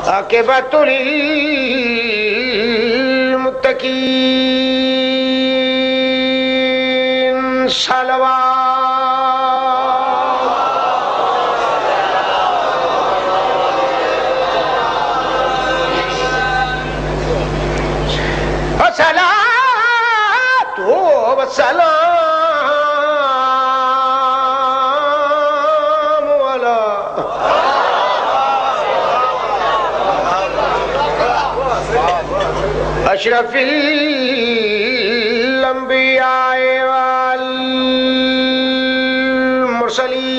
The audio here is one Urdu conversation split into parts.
عاقبۃ للمتقین صلوات وصلاۃ وسلام علی اشرف الانبیاء والمرسلین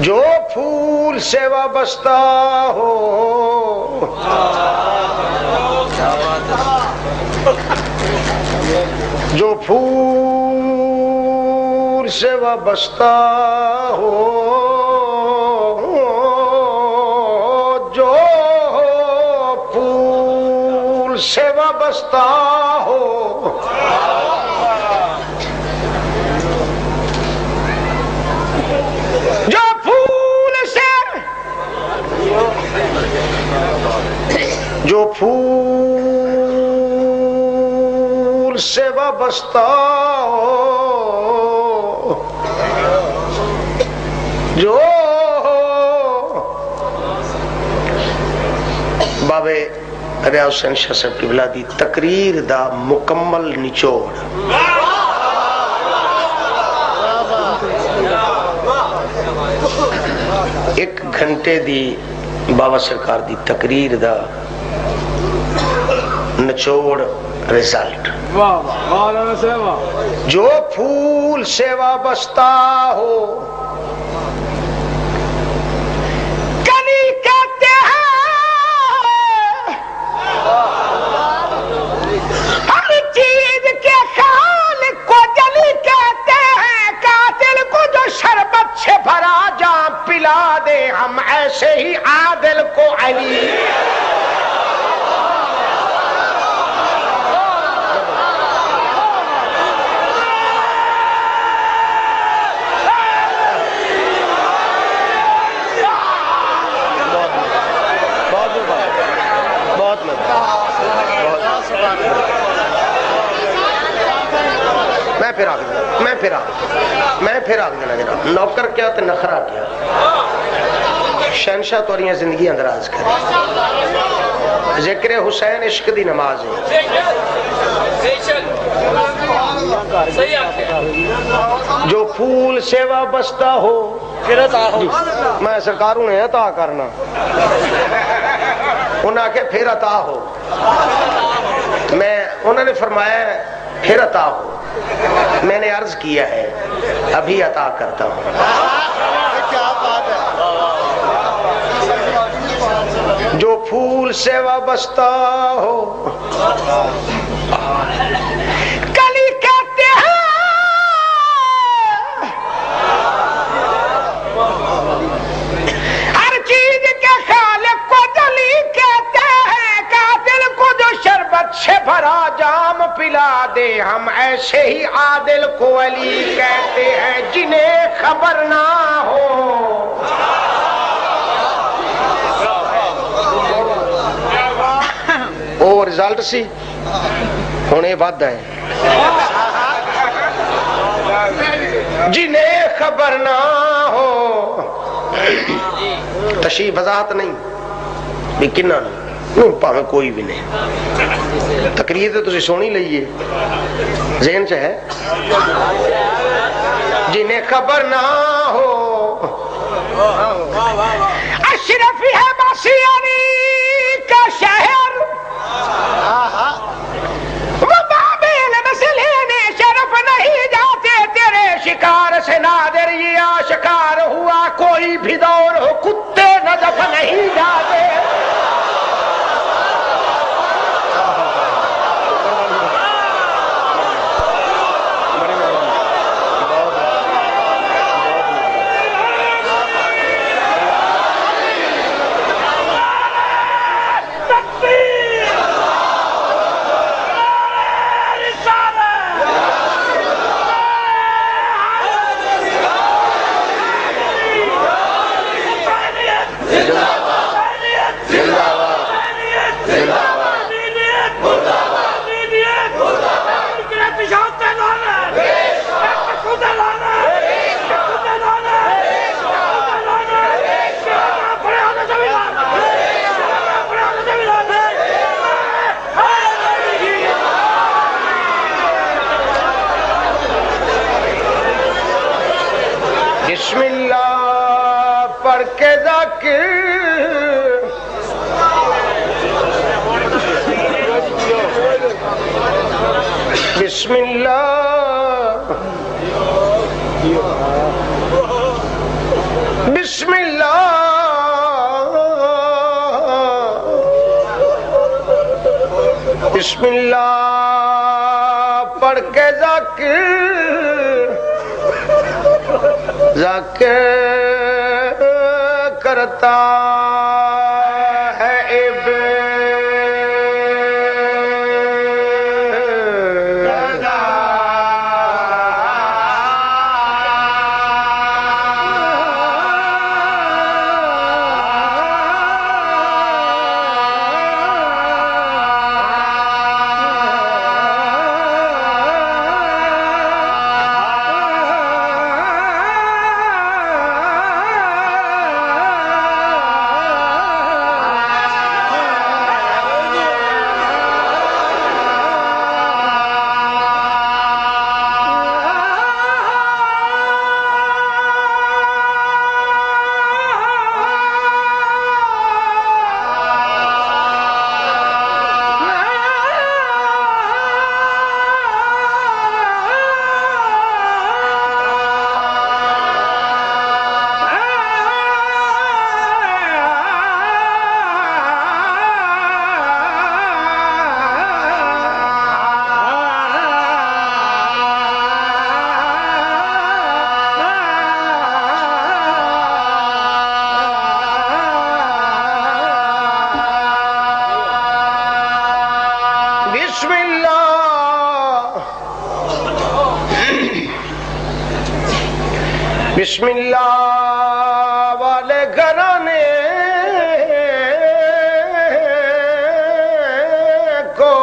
جو پھول سے وابستہ ہو جو پھول سے وابستہ ہو جو پھول سے وابستہ ہو جو پھول سے وابستہ ہو جو بابے ریاض حسین شاہ صاحب کی بلادی تقریر دا مکمل نچوڑ ایک گھنٹے دی بابا سرکار دی تقریر دا نچوڑ رزلٹ جو پھول سے وابستہ ہو کلی کہتے ہیں ہر چیز کے خالق کو جلی کہتے ہیں قاتل کو جو شربت سے بھرا جام پلا دے ہم ایسے ہی عادل کو علی میں پھر آگ دینا نوکر کیا تو نخرہ کیا شہنشاہ توریاں زندگی اندراز کرے. ذکر حسین عشق دی نماز ہے. جو پھول سے وابستہ ہو پھر عطا ہو. میں سرکاروں نے عطا کرنا, انہاں کہ پھر عطا ہو. انہوں نے فرمایا پھر عطا ہو. میں نے عرض کیا ہے ابھی عطا کرتا ہوں. کیا بات ہے. جو پھول سے وابستہ ہو کلی کہتے ہیں, ہر چیز کے خالق کو دلی کہتے ہیں. قاتل کو جو شربت سے بھرا جام پلا دے ہم ایسے ہی عادل کو علی کہتے ہیں. جنہیں خبر نہ ہو وہ رزلٹ سی ہونے بعد ہے. جنہیں خبر نہ ہو تشریح وضاحت نہیں بھی کنہ نہیں پاویں کوئی بھی نہیں. تقریر تو تسی سونی لئیے ذہن سے ہے. جنہیں خبر نہ ہو اشرف ہے باسیانی کا شہر, وہ بابل مسلین شرف نہیں جاتے تیرے شکار سے نادر. یہ آشکار ہوا کوئی بھی دور ہو کتے نظف نہیں جاتے. بسم اللہ پڑھ کے ذاکر بسم اللہ بسم اللہ بسم اللہ پڑھ کے ذاکر کرتا ہے بسم اللہ والے گھرانے کو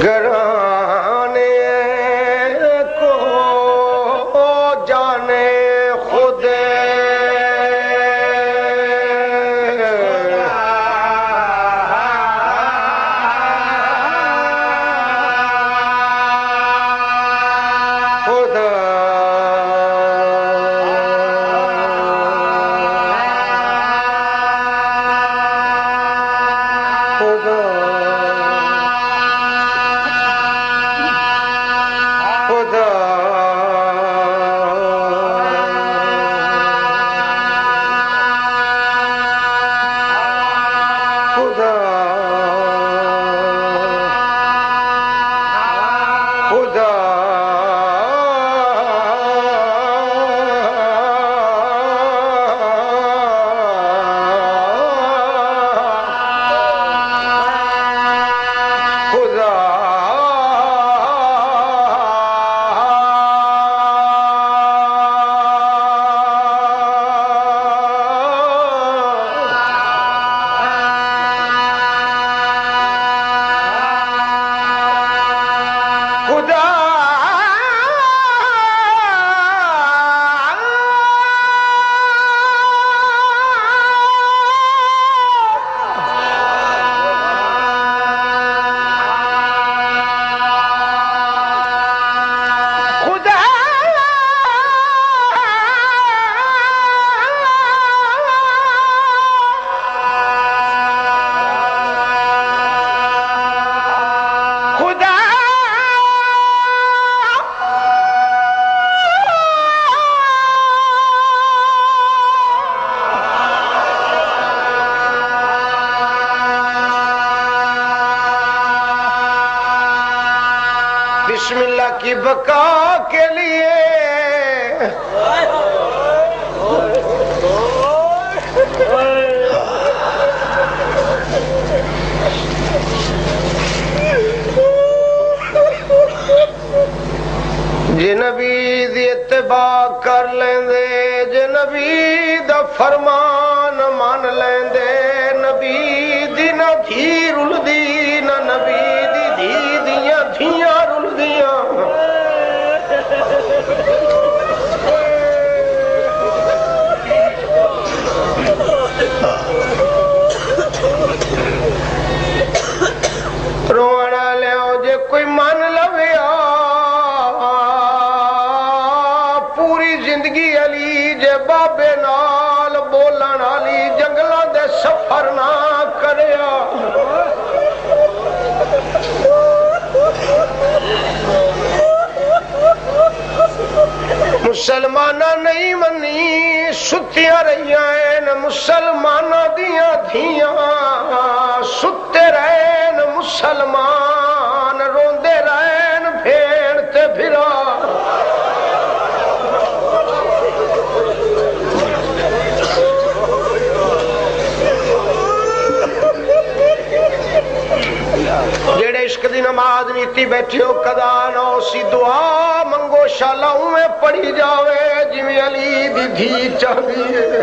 گھرانے کو جانے خود کی بقا کے لیے جے نبی دی اتباع کر لیندے، جے نبی دا فرمان مان لیندے، نبی دی نہ دھی رل دی، نہ نبی دی دھی دیاں دھیاں رل دیاں۔ رونا لیاؤ جے کوئی مان لویا پوری زندگی علی جے بابے نال بولن علی جنگلاں دے سفر نہ کریا۔ مسلمانہ نہیں منی ستیاں رہیاں ہیں مسلمانہ دیاں دھیاں، ستے رہن مسلمان روندے رہن بھیڑ تے بھرا۔ جیڑے عشق دی نماز نیتی بیٹھے ہو قضا نہ ہو سی دعا منگو شالا اویں پڑھی جاوے جویں علی دی دھی چاہدی ہے۔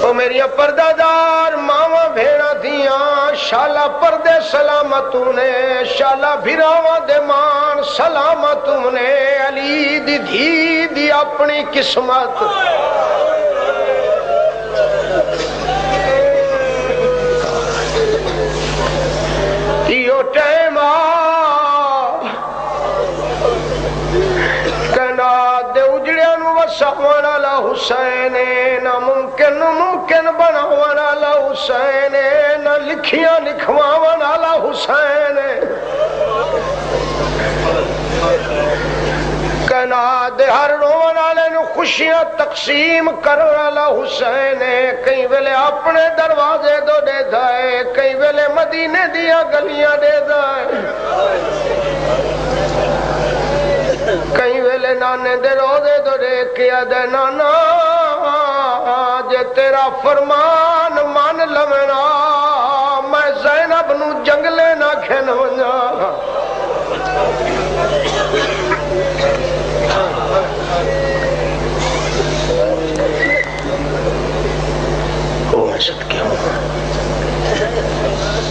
او میریاں پردہ دار ماواں بھیڑاں دیاں شالا پردے سلامت نے، شالا بھراواں دے مان سلامت نے، علی دی دھی دی اپنی قسمت۔ ٹائم کہنا دے اجڑیاں نو وساون والا حسین، نہ ممکن ممکن بناون والا حسین، نہ لکھیاں لکھواون والا حسین۔ کہنا دے ہر رون والے نو خوشیاں تقسیم کرن والا حسین، کئی ویلے اپنے دروازے دو دے دائے، کئی ویلے مدینے دیاں گلیاں دے دائے، کئی ویلے نانے دے روزے دو دے کیا دے نانا جے تیرا فرمان مان لونا میں زینب نو جنگلے نہ کھن ونجا۔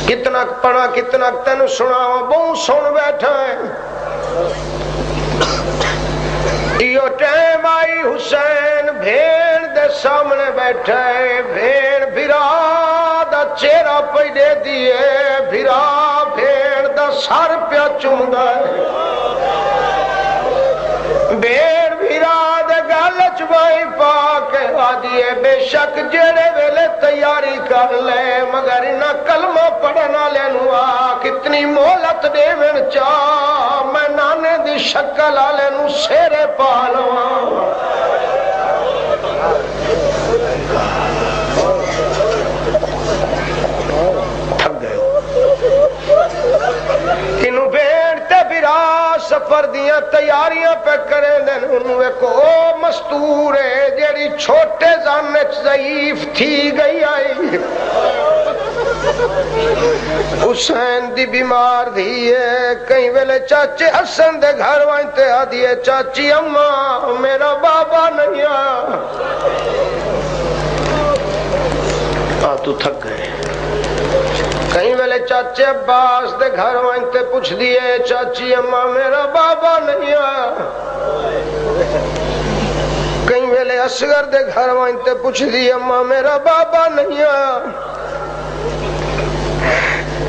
کتنا پڑھا کتنا تینو سنا بہت سن بیٹھا ہے۔ یہ ٹائم آئی حسین بھیڑ دے سامنے بیٹھا ہے، بھیڑ بھرا دا چہرہ پہ دے دیے، بھرا بھیڑ دا سر پیا چومدا ہے، بھیڑ بھرا دے گل چبائی پا کے آدیے بے شک جڑے ویلے تیاری کر لے مگر انہاں کلمہ پڑھنا لینو آ کتنی مہلت دے ون چاہ میں نانے دی شکل والے نو سیرے پا لواں۔ تھک گئے تینوں بھیڑ تے بھرا سفر دیاں تیاریاں پہ کرے دن انہوں ایک او مستور ہے جیڑی چھوٹے زانچ ضعیف تھی گئی آئی، حسین دی بیمار دھیے، کئی ویلے چاچے حسن دے گھر وائنتے آدھیے چاچی اماں میرا بابا نہیں آیا۔ تو تھک گئے، کہیں ویلے چاچے عباس دے گھر وائنتے پوچھ دیئے چاچی اماں میرا بابا نہیں آیا، کہیں ویلے اصغر دے گھر وائنتے پوچھ دیئے اماں میرا بابا نہیں آیا۔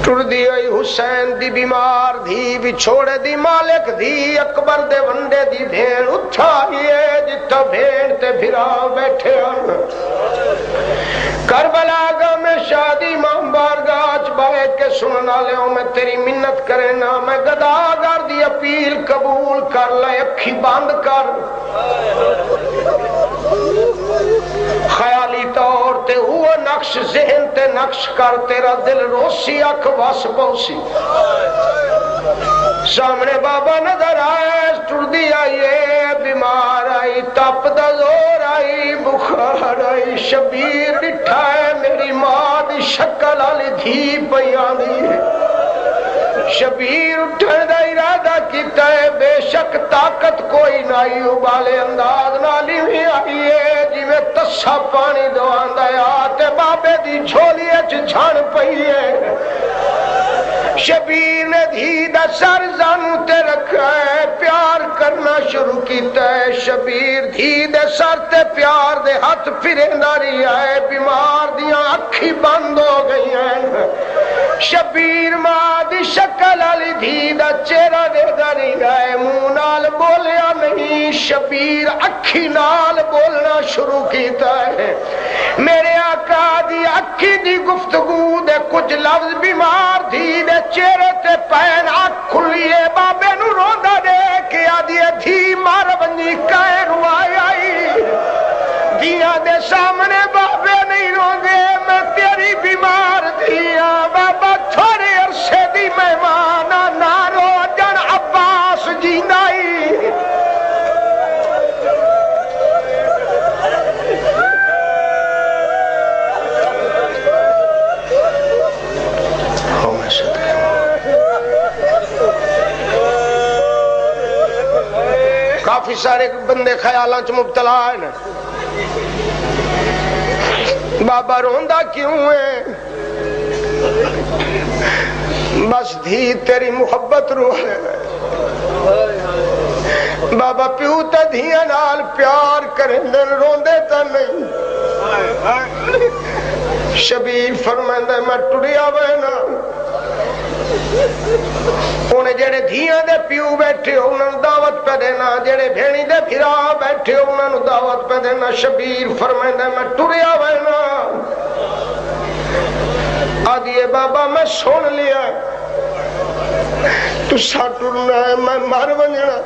ٹر دی ہوئی حسین دی بیمار دھی بچھوڑے دی مالک دی اکبر دے ونڈے دی بھیڑ اٹھائیے جتا بھیڑ تے بھرا بیٹھے ہیں۔ کربلا گاہ میں شادی ماں بارگاہ بائے کے سننا لیوں میں تیری منت کرے نا میں گداگر دی اپیل قبول کر لے اکھی باندھ کر، خیالی طور تے وہ نقش ذہن تے نقش کر تیرا دل روسی اکھ وس پوسی سامنے بابا نظر آئے ٹردی آئیے بیمار آئی تپ دا زور آئی بخار آئی شبیر ڈٹھا ہے میری ماں دی شکل والی دھی پئی آندی ہے شبیر اٹھن دا ارادہ کیتا ہے بے شک طاقت کوئی نائی ابالے انداز نالی بھی آئیے جی میں تسا پانی دواندا ہے آتے بابے دی جھولی اچ جھان پئی ہے شبیر نے دھی دا سر زانو تے رکھا ہے پیار کرنا شروع کیتا ہے شبیر دھی دے سر تے پیار دے ہاتھ پھریندا رہیا ہے بیمار دیاں اکھی بند ہو گئی ہیں شبیر ماں دی شکل والی دھی دا چہرہ دیکھدا رہیا ہے منہ نال بولیا نہیں شبیر اکھی نال بولنا شروع کیتا ہے میرے آقا دی اکھی دی گفتگو دے کچھ لفظ بیمار دھی دے چہرے تے پین آنکھ کھلیے بابے نو روندا دے کہ آدھی دھی مار بنی کائے روائی آئی دیا دے سامنے بابے نہیں روندے میں تیری بیمار دیا بابا تھوڑے عرصے دی مہمان نہ رو جن عباس جینائی کافی سارے بندے خیالاں چ مبتلا ہیں بابا روندا کیوں ہے بس دھی تیری محبت روح ہے بابا پیو تے دھیاں نال پیار کرندے روندے تے نہیں شبیر فرماندا میں ٹریا وینا انہیں جڑے دھیاں دے پیو بیٹھے انہاں نوں دعوت پہ دینا جڑے بھیڑی دے پھرا بیٹھے انہاں نوں دعوت پہ دینا شبیر فرماندا میں ٹریا وینا آدھیے بابا میں سن لیا تسا ٹرنا ہے میں مر ونجنا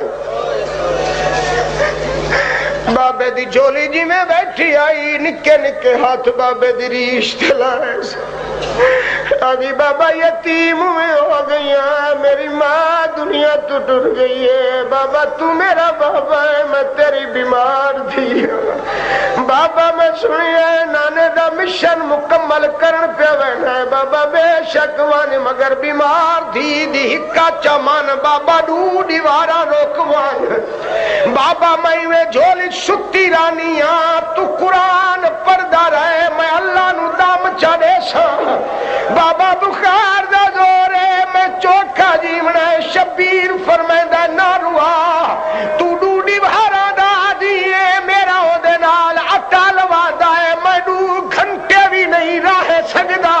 بابے دی جولی جی میں بیٹھی آئی نکے نکے ہاتھ بابے دی ریش تے لائے ابھی بابا یتیم میں ہو گئی ہے میری ماں دنیا تو ٹر گئی ہے بابا تو میرا بابا ہے میں تیری بیمار تھی بابا میں سنی ہے نانے دا مشن مکمل کرن پہ وینا ہے بابا بے شک وان مگر بیمار تھی دی ہکا چمان بابا دو دیوارا روکوان بابا میں جھولی ستی رانیاں تو قرآن پردہ رہے میں اللہ نو دام چڑے سا بابا بخار دا زور ہے میں چوکھا جیونا ہے شبیر فرمیندہ نہ روا تو ڈوڈی بھارا دا دیئے میرا ہو دے نال اٹا لوا دا ہے میں 2 گھنٹے بھی نہیں رہ سکدا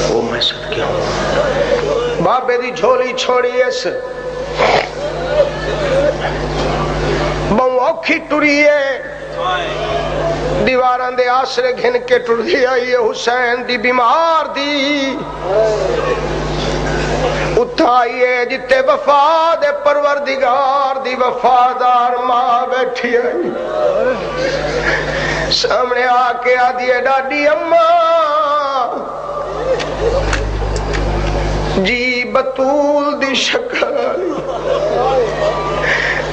او میں سب کیا ہوں بابے دی جھولی چھوڑی اس بہو اوکھی ٹریے دیواراں دے آسرے گھن کے ٹر دی آئی حسین دی بیمار دی اٹھائیے جتے وفا دے پروردگار دی وفادار ماں بیٹھی آئی سامنے آکے آدھیے ڈاڈی اماں جی بطول دی شکل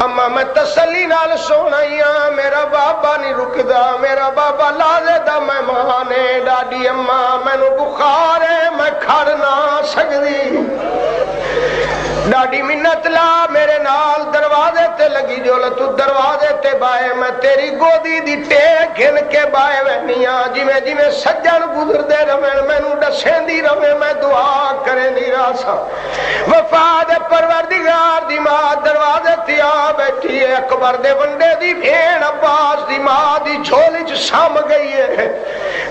اما میں تسلی نال سونائیاں میرا بابا نہیں رکدا میرا بابا لازے دا مہمان ہے ڈاڈی اما مینوں بخار ہے میں کھڑ نہ سکدی ڈاڈی منت لا میرے نال دروازے تے لگی جو تو دروازے تے بائے میں تیری گودی دی ٹیک گھن کے بائے وینیاں جویں جویں سجن گزر دے رہن مینوں دسیندی رہے میں دعا کریں دی راسا وفا دے پروردگار دی ماں دروازے تے آ بیٹھی ہے اکبر دے ونڈے دی بھیڑ عباس دی ماں دی جھولی چ سام گئی ہے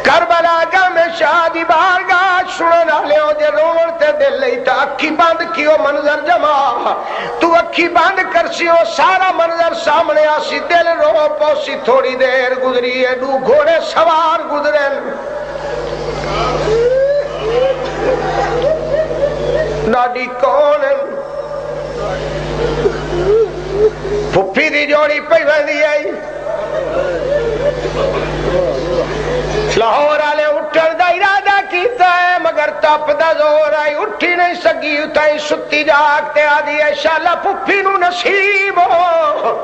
کربلا گاہ میں شاہ دی بارگاہ سنن والےو جے رون تے دل لئی تا اکھی بند کیو منظر جما تو اکھی بند کرسی ہو سارا منظر سامنے آسی دل رو پوسی تھوڑی دیر گزری ہے 2 گھوڑے سوار گزرے ڈاڈی کون پھپھی دی جوڑی پئی ویندی آئی لاہور والے اٹھن دا ارادہ کیتا ہے مگر تپ دا زور آئی اٹھی نہیں سکی اتائی ستی جاگتے آدھی ہے شالا پھپھی نو نصیب ہو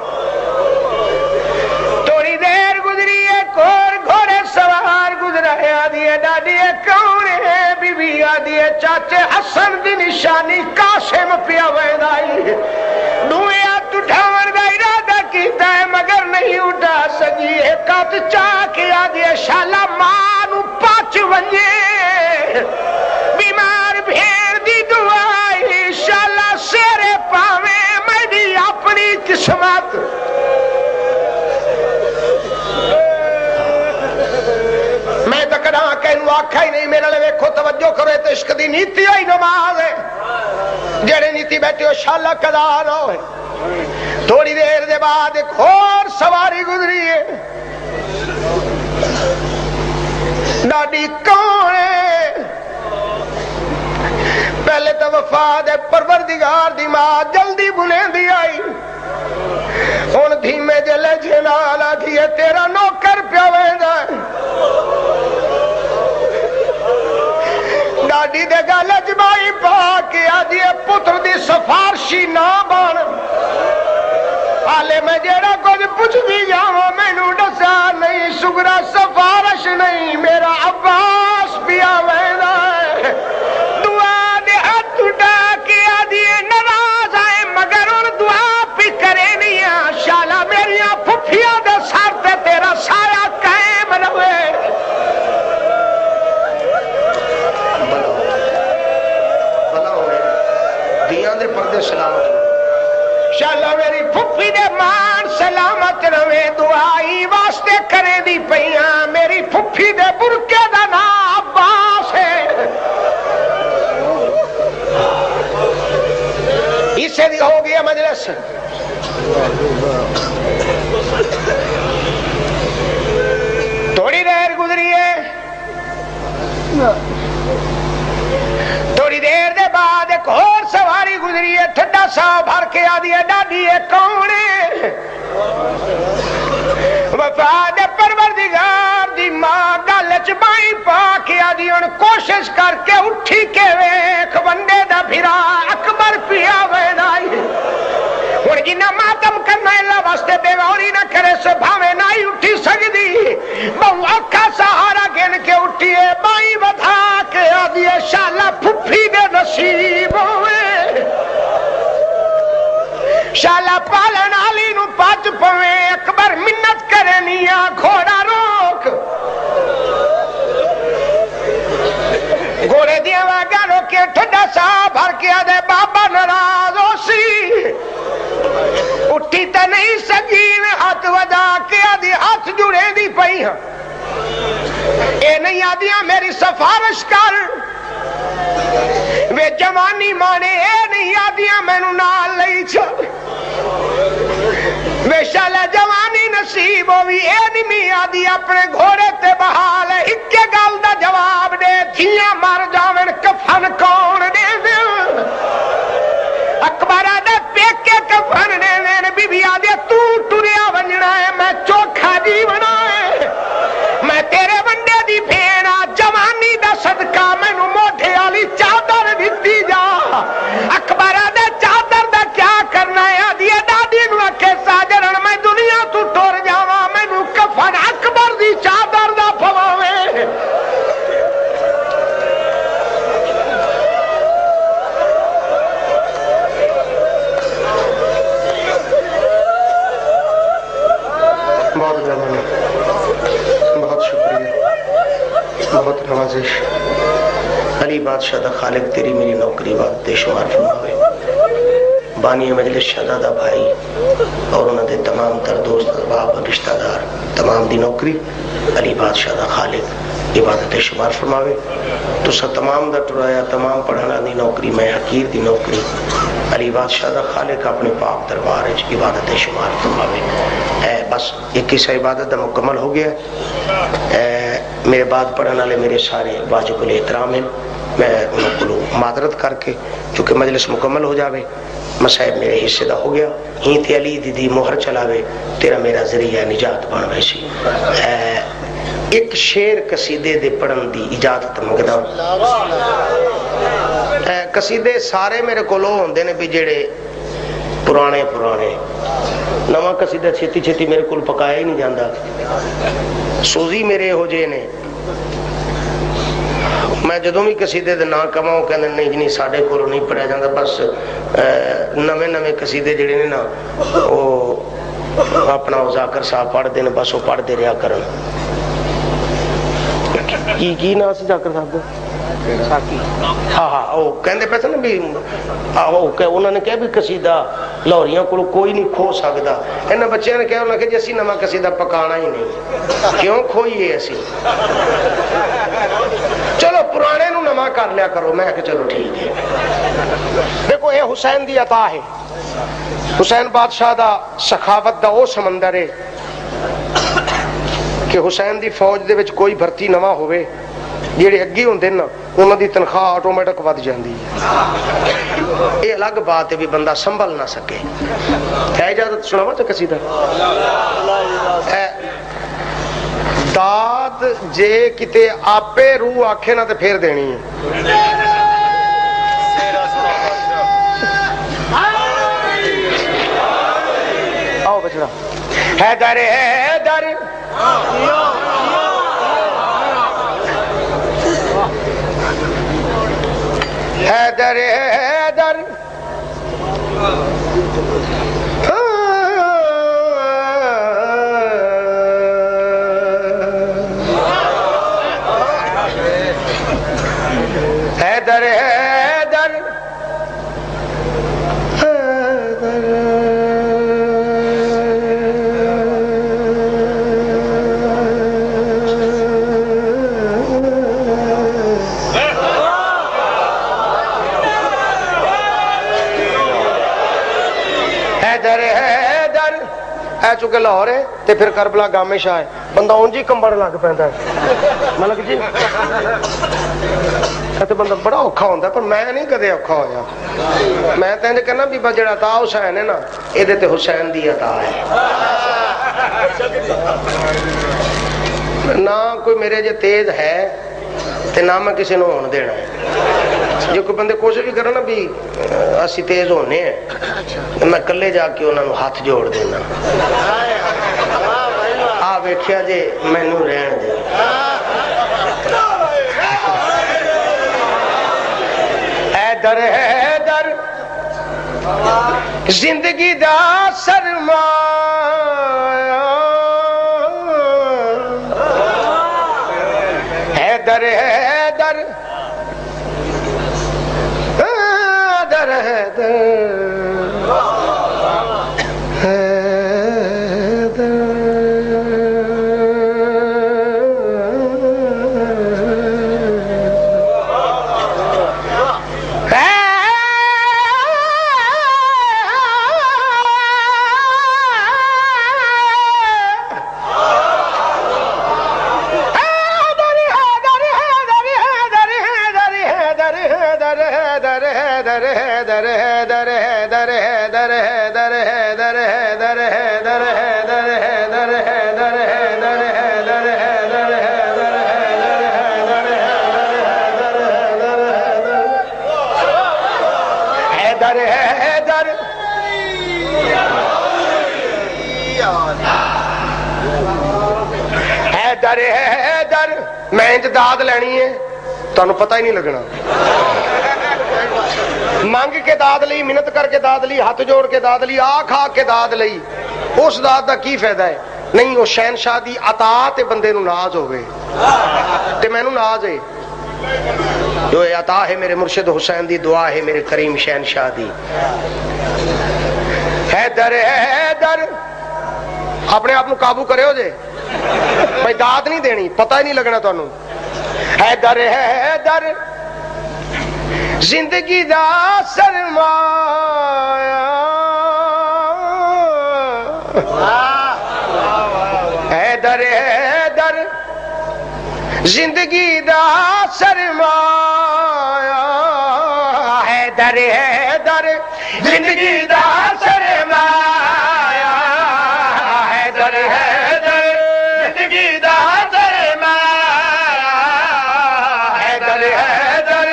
تھوڑی دیر گزری ہے کور گھوڑے سوار گزرا ہے آدھی ہے ڈاڈی ہے کون ہے بی بی آدھی ہے چاچے حسن دی نشانی قاسم پیا ویندائی دوئے ہاتھ اٹھاون دا ارادہ کیتا ہے مگر نہیں اٹھا سکی ایک ہاتھ چاہ کے آدھی ہے شالا مانو پاچ ونجے بیمار بھیر دی دعائی شالا سیرے پاوے میں دی اپنی قسمت میں تکڑا کہنو آکھا ہی نہیں میرے لئے ویکھو توجہ کرو تو عشق دی نیتی ہوئی نماز ہے جڑے نیتی بیٹھے ہو شالا قضا نہ ہوئے تھوڑی دیر دے بعد ایک اور سواری گزری ہے ڈاڈی کون ہے پہلے تو وفاد ہے پروردگار دی ماں جلدی بلیں دی آئی ہن دھیمے جلے جھنالا دھیے تیرا نوکر پیا ویندا ڈاڈی دے گل اجمائی پا کے آدھی پتر دی سفارشی نہ بن حالے میں جیڑا کچھ پوچھ بھی جاواں مینوں دسا نہیں سگرا سفارش نہیں میرا عباس پیا ویندا ہے دعا دے ہاتھ اٹھا کے آدھی ناراض آئے مگر ان دعا بھی کرے نہیں شالا میریاں پھپھیاں دے سر تے تیرا سایہ قائم رہے دیاں دے پردے سلامت شالا میری پھپھی دے مان سلامت رہے دعائی واسطے کرے دی پئیاں میری پھپھی دے برکے دا نام عباس ہے اسے دی ہو گیا مجلس تھوڑی دیر گزری ہے تھوڑی دیر دے بعد ایک اور سواری گزری ہے ٹھڈا سا بھر کے آدھی ہے ڈاڈی ہے کون ہے وفاد پروردگار دی ماں گل چ بائی پا کے آدھی ہن کوشش کر کے اٹھی کے ویکھ بندے دا پھرا اکبر پیا ویندا ہن جنہ ماتم کرنا اللہ واسطے بے غوری نہ کرے سو بھاوے نہ ہی اٹھی سکدی بہو اکھا سہارا گن کے اٹھی ہے بائی ودھا کے آدھی ہے شالا پھپھی دے نصیب ہوئے شالا پالن علی نو پچ پوے اکبر منت کرے نیا گھوڑا روک گھوڑے دیا واگا روکے ٹھڈا سا بھر کے آدھے بابا ناراض ہو سی اٹھی تا نہیں سکی میں ہاتھ ودا کے آدھی ہاتھ جڑے دی پئی ہاں اے نہیں آدھیاں میری سفارش کر وے جوانی مانے اے نہیں آدھیاں میں نو نال لئی چھو وے شالا جوانی نصیب ہوئی اے نہیں آدھی اپنے گھوڑے تے بحال ہے اکے گل دا جواب دے تھیاں مر جاون کفن کون دے دل اکبر آدھے پیکے کفن دے دے بی بی آدھے تو ٹریا ونجنا ہے میں چوکھا جیونا ہے میں تیرے ونڈے دی بھینا جوانی دا صدقہ میں نو موٹھے آلی چادر دیتی جا اکبر آدھے چادر دا کیا کرنا ہے آدھی دادی نو اکھے ساجرن میں دنیا تو ٹور جاواں میں نو کفن اکبر دی چادر دا پواوے بہت مہربانی بہت شکریہ بہت نوازش علی بادشاہ دا خالق تیری میری نوکری بات دے شمار فرماوے بانی مجلس شہزادہ بھائی اور انہوں نے تمام تر دوست احباب رشتہ دار تمام دی نوکری علی بادشاہ دا خالق عبادت شمار فرماوے تو سا تمام دا ٹرایا تمام پڑھانا دی نوکری میں حقیر دی نوکری علی بادشاہ دا خالق اپنے پاک دربار عبادت شمار فرماوے بس ایک قصہ عبادت دا مکمل ہو گیا میرے بعد پڑھنے والے میرے سارے واجب الاحترام ہیں میں انہوں کو معذرت کر کے چونکہ مجلس مکمل ہو جاوے مصائب میرے حصے دا ہو گیا ہی تے علی دی مہر چلاوے تیرا میرا ذریعہ نجات بن ویسی ایک شعر قصیدے دے پڑھن دی اجازت منگدا قصیدے سارے میرے کولو ہوندے نے بھی جڑے پرانے نواں قصیدہ چھتی چھتی میرے کول پکایا ہی نہیں جاندا سوزی میرے ہو جے نے میں جدوں بھی قصیدے دے نام کہاں وہ کہندے نہیں نہیں ساڈے کولوں نہیں پڑھیا جاندا بس نویں قصیدے جڑے نے نا وہ اپنا ذاکر صاحب پڑھ دے نے بس وہ پڑھ دے رہا کرن کی نام سی ذاکر صاحب دا ہاں وہ کہندے پے نا بھی انہوں نے کہا بھی قصیدہ لاہوریاں کو کوئی نہیں کھو سکتا انہاں بچیاں نے کہا انہوں نے کہ جی اسی نواں قصیدہ پکانا ہی نہیں کیوں کھوئیے اسی چلو پرانے نو نواں کر لیا کرو میں کہ چلو ٹھیک ہے دیکھو یہ حسین دی عطا ہے حسین بادشاہ دا سخاوت دا وہ سمندر ہے کہ حسین دی فوج دے وچ کوئی بھرتی نواں ہوئے جیڑے اگی ہوندے نا انہاں دی تنخواہ آٹومیٹک ود جاندی ہے یہ الگ بات ہے بھی بندہ سنبھل نہ سکے ہے اجازت سناواں تے قصیدہ داد جے کتے آپے روح آکھے نہ تے پھر دینی ہے آؤ بچڑا حیدر حیدر حیدر حیدر حیدر حیدر چکے لاہور ہے تے پھر کربلا گامے شاہ ہے بندہ اونج ہی کمبڑ لگ پیندا ہے ملک جی تے بندہ بڑا اوکھا ہوندا پر میں نہیں کدے اوکھا ہویا میں تے کہنا بھی جڑا عطا حسین ہے نا اے دے تے حسین دی عطا ہے نہ کوئی میرے جے تیز ہے تے نہ میں کسی نو ہون دینا ہے جو کوئی بندے کوشش بھی کرو نا بھی اسی تیز ہونے ہیں میں کلے جا کے انہوں نے ہاتھ جوڑ دینا آ ویکھیا جے مینوں رہن دے حیدر حیدر زندگی دا سرمایہ حیدر حیدر میں انج داد لینی ہے تانوں پتہ ہی نہیں لگنا مانگ کے داد لئی منت کر کے داد لئی ہاتھ جوڑ کے داد لئی آ کھا کے داد لئی اس داد دا کی فائدہ ہے نہیں وہ شہنشاہ دی عطا تے بندے نو ناز ہوئے تے مینوں ناز ہے جو عطا ہے میرے مرشد حسین دی دعا ہے میرے کریم شہنشاہ دی حیدر حیدر اپنے آپ نو قابو کرے ہو جے بھائی داد نہیں دینی پتہ ہی نہیں لگنا تانوں حیدر حیدر زندگی دا سرمایہ حیدر حیدر زندگی دا سرمایہ حیدر حیدر زندگی دا سرمایا حیدر حیدر زندگی دا سرمایا حیدر حیدر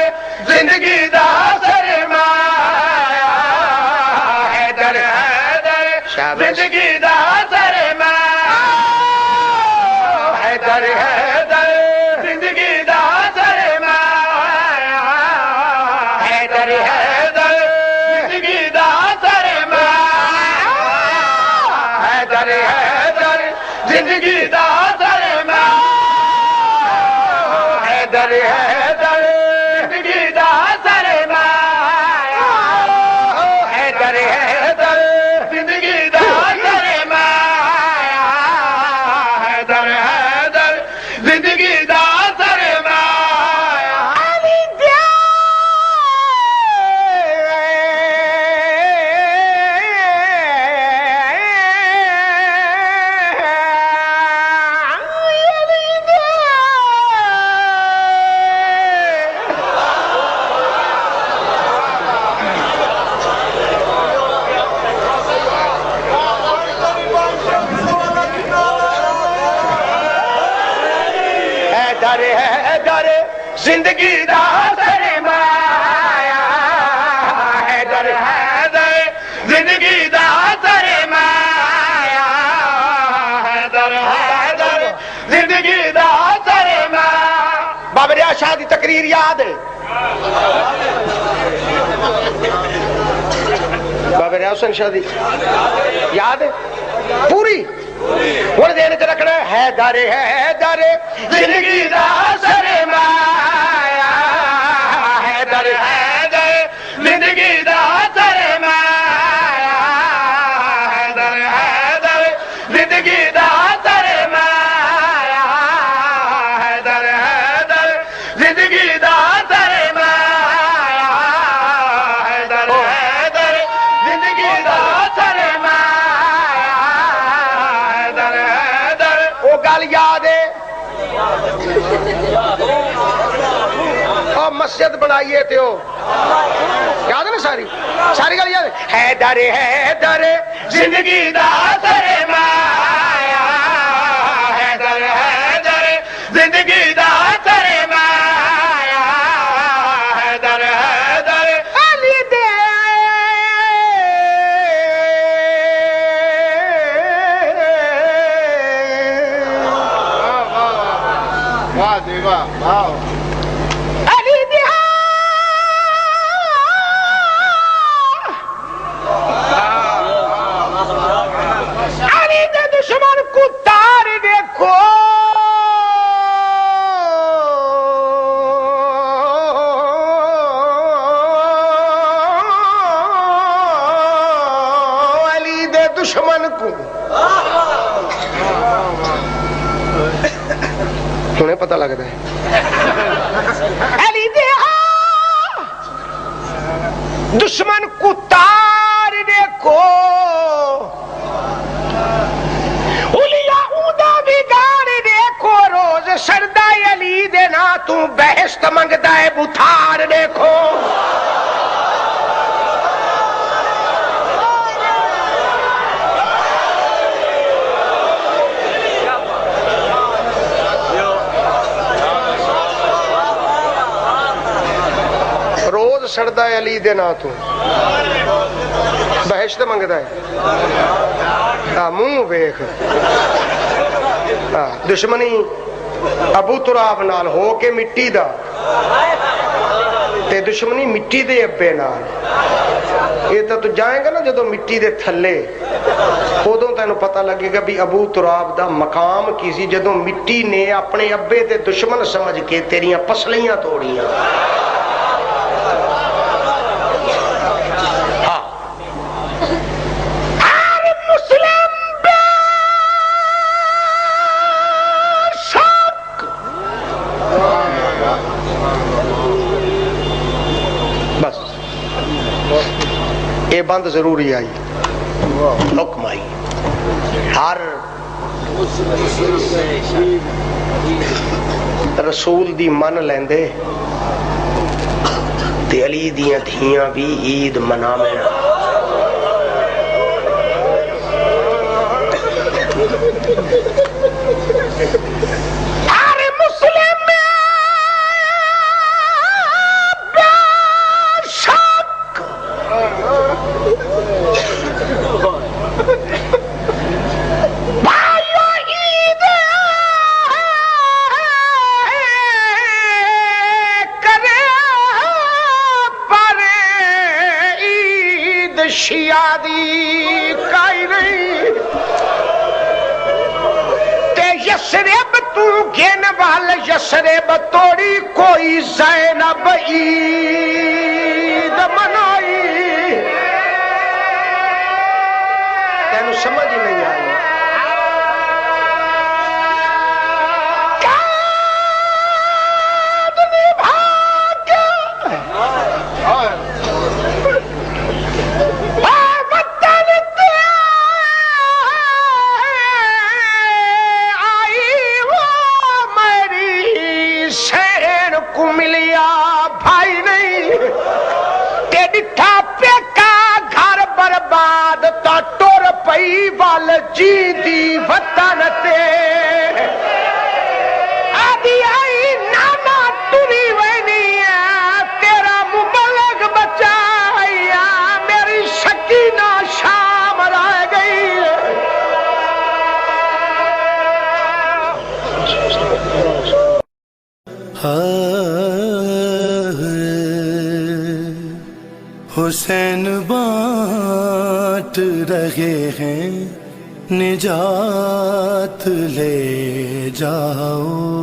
زندگی دا سرمایا حیدر حیدر زندگی دا سرمایا حیدر حیدر زندگی دا سرمایا حیدر حیدر زندگی دا سرمایا حیدر حیدر زندگی دا سرمایا حیدر حیدر زندگی دا سرمایا حیدر حیدر زندگی دا سرمایا حیدر حیدر زندگی دا سرمایا علی حیدر حیدر زندگی دا سرمایا حیدر حیدر زندگی دا سرمایا حیدر حیدر زندگی دا سرمایا بابا ریا شاہ دی تقریر یاد ہے بابا ریا حسین شاہ دی یاد ہے پوری اور دین چ رکھنا حیدر حیدر زندگی دا سرمایا حیدر حیدر زندگی دا سرمایا حیدر حیدر زندگی دا سرمایا حیدر حیدر زندگی دا سرمایا حیدر حیدر زندگی دا سرمایا حیدر حیدر وہ گل یاد ہے اور مسجد بنائیے تھے ہو یاد ہے نا ساری ساری گل یاد ہے حیدر حیدر زندگی دا سرمایا حیدر حیدر زندگی دا سرمایا حیدر حیدر علی دے واہ دیوا واہ علی دے علی دے دشمن کو تار دیکھو علی دے دشمن کو انہیں پتہ لگتا ہے علی دے دشمن کو تار دیکھو اولیا اودا بگاڑ دیکھو روز سردہ علی دے نا تو بہشت منگتا ہے بتھار دیکھو روز سڑدا ہے علی دے نا تو بہشت منگدا ہے منہ ویکھ دشمنی ابو تراب نال ہو کے مٹی دا تے دشمنی مٹی دے ابے نال یہ تو جائیں گا نا جدو مٹی دے تھلے ادوں تینوں پتہ لگے گا بھی ابو تراب دا مقام کی سی جدو مٹی نے اپنے ابے تے دشمن سمجھ کے تیریاں پسلیاں توڑیاں یہ بند ضروری آئی حکم آئی ہر رسول دی من لیندے تے علی دیاں دھیاں بھی عید مناویں ہر مسلم بے شک بھائیو عید کرے پر عید شیعہ دی کائی نہیں تے یسرب تو گن وال یسرب توڑی کوئی زینب عید منائی تینو سمجھ نہیں آئی جی دی وطن تے آدھی آئی نانا تری وینی تیرا مبلغ بچایا میری سکینہ شام رہ گئی حسین بانٹ رہے ہیں نجات لے جاؤ